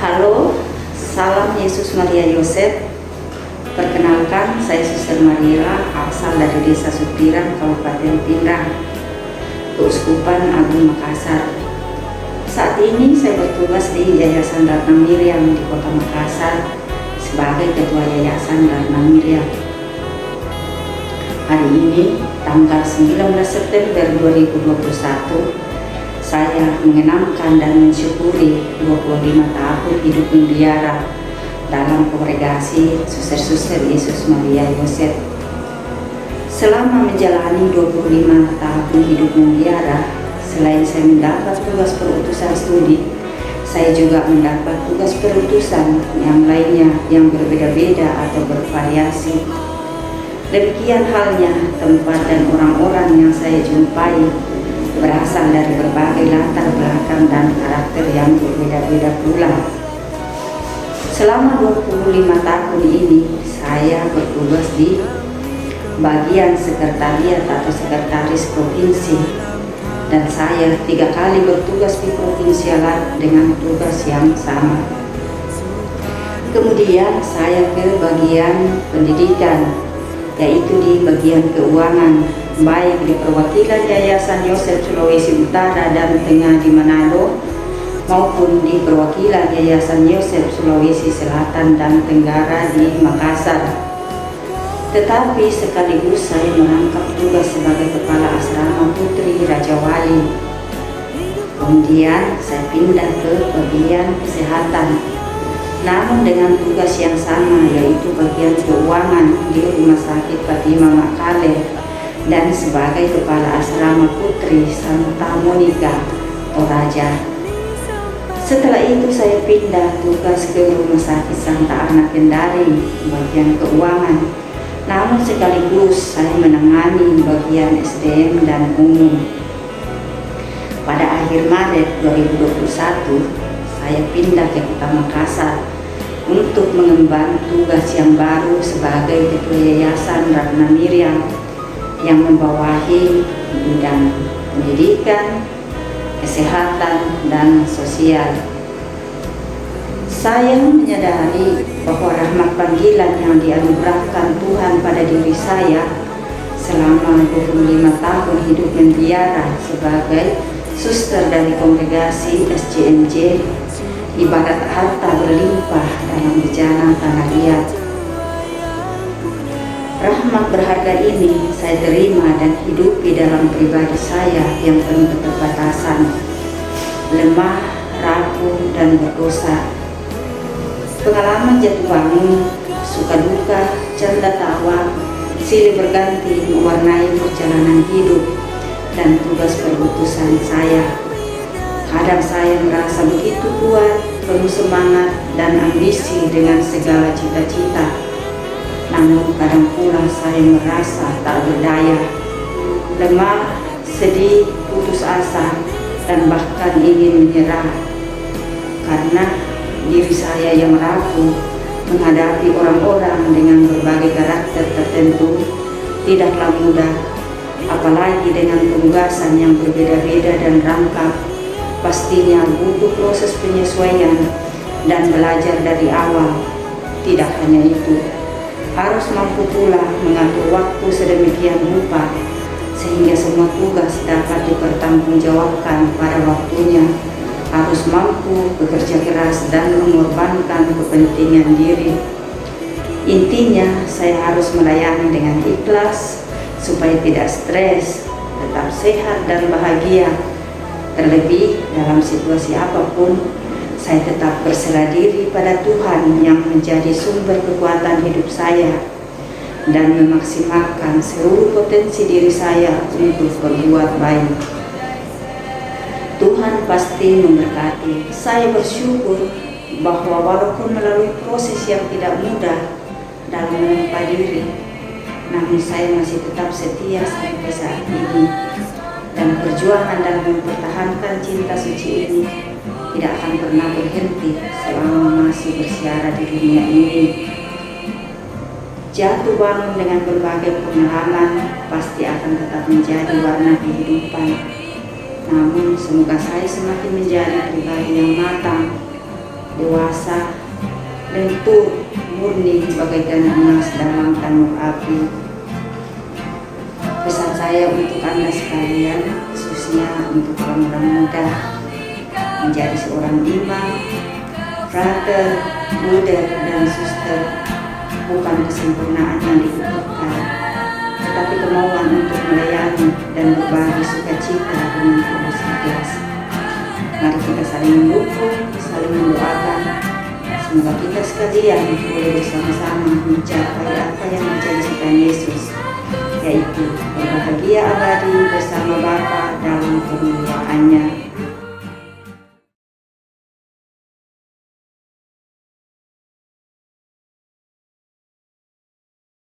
Halo, salam Yesus Maria Yosef. Perkenalkan, saya Suster Maria, asal dari Desa Supiran, Kabupaten Pindrang, Keuskupan Agung Makassar. Saat ini saya bertugas di Yayasan Ratna Miriam di Kota Makassar sebagai Ketua Yayasan Ratna Miriam. Hari ini, tanggal 19 September 2021, saya mengenangkan dan mensyukuri 25 tahun hidup membiara dalam kongregasi Suster-Suster Yesus Maria Yosef. Selama menjalani 25 tahun hidup membiara, selain saya mendapat tugas perutusan studi, saya juga mendapat tugas perutusan yang lainnya yang berbeda-beda atau bervariasi. Demikian halnya tempat dan orang-orang yang saya jumpai berasal dari berbagai latar belakang dan karakter yang berbeda-beda pula. Selama 25 tahun ini, saya bertugas di bagian sekretariat atau sekretaris provinsi, dan saya 3 kali bertugas di provinsialat dengan tugas yang sama. Kemudian saya ke bagian pendidikan, yaitu di bagian keuangan, baik di perwakilan Yayasan Yosef Sulawesi Utara dan Tengah di Manado, maupun di perwakilan Yayasan Yosef Sulawesi Selatan dan Tenggara di Makassar. Tetapi sekaligus saya menangkap tugas sebagai Kepala Asrama Putri Raja Wali. Kemudian saya pindah ke bagian kesehatan, namun dengan tugas yang sama, yaitu bagian keuangan di Rumah Sakit Fatima Makale dan sebagai Kepala Asrama Putri Santa Monica Toraja. Setelah itu saya pindah tugas ke Rumah Sakit Santa Ana Kendari, bagian keuangan, namun sekaligus saya menangani bagian SDM dan umum. Pada akhir Maret 2021, saya pindah ke Kota Makassar untuk mengemban tugas yang baru sebagai Ketua Yayasan Ratna Miriam yang membawahi bidang pendidikan, kesehatan, dan sosial. Saya menyadari bahwa rahmat panggilan yang dianugerahkan Tuhan pada diri saya selama 25 tahun hidup membiara sebagai suster dari kongregasi SCMJ ibarat harta berlimpah dalam bejana tanah liat. Rahmat berharga ini saya terima dan hidupi dalam pribadi saya yang penuh keterbatasan, lemah, rapuh, dan berdosa. Pengalaman jatuh bangun, suka duka, canda tawa, silih berganti mewarnai perjalanan hidup dan tugas perutusan saya. Kadang saya merasa begitu kuat, penuh semangat dan ambisi dengan segala cita-cita. Namun kadang pula saya merasa tak berdaya, lemah, sedih, putus asa, dan bahkan ingin menyerah. Karena diri saya yang rapuh menghadapi orang-orang dengan berbagai karakter tertentu tidaklah mudah, apalagi dengan penugasan yang berbeda-beda dan rangkap. Pastinya butuh proses penyesuaian dan belajar dari awal. Tidak hanya itu, harus mampu pula mengatur waktu sedemikian rupa sehingga semua tugas dapat dipertanggungjawabkan pada waktunya. Harus mampu bekerja keras dan mengorbankan kepentingan diri. Intinya, saya harus melayani dengan ikhlas supaya tidak stres, tetap sehat dan bahagia. Terlebih dalam situasi apapun, saya tetap berserah diri pada Tuhan yang menjadi sumber kekuatan hidup saya dan memaksimalkan seluruh potensi diri saya untuk berbuat baik. Tuhan pasti memberkati. Saya bersyukur bahwa walaupun melalui proses yang tidak mudah dalam menempa diri, namun saya masih tetap setia sampai saat ini. Dan perjuangan dalam mempertahankan cinta suci ini tidak akan pernah berhenti selama masih bersiara di dunia ini. Jatuh bangun dengan berbagai pengalaman pasti akan tetap menjadi warna kehidupan. Namun semoga saya semakin menjadi pribadi yang matang, dewasa, lentur, murni bagaikan emas dalam tanur api. Pesan saya untuk Anda sekalian, khususnya untuk orang-orang muda, menjadi seorang imam, frater, bruder, dan suster bukan kesempurnaan yang dibutuhkan, tetapi kemauan untuk melayani dan berbagi sukacita dengan tulus ikhlas. Mari kita saling mendukung, saling mendoakan. Semoga kita sekalian boleh bersama-sama mencapai apa yang menjadi cita Yesus, yaitu berbahagia abadi bersama Bapa dalam kemuliaannya.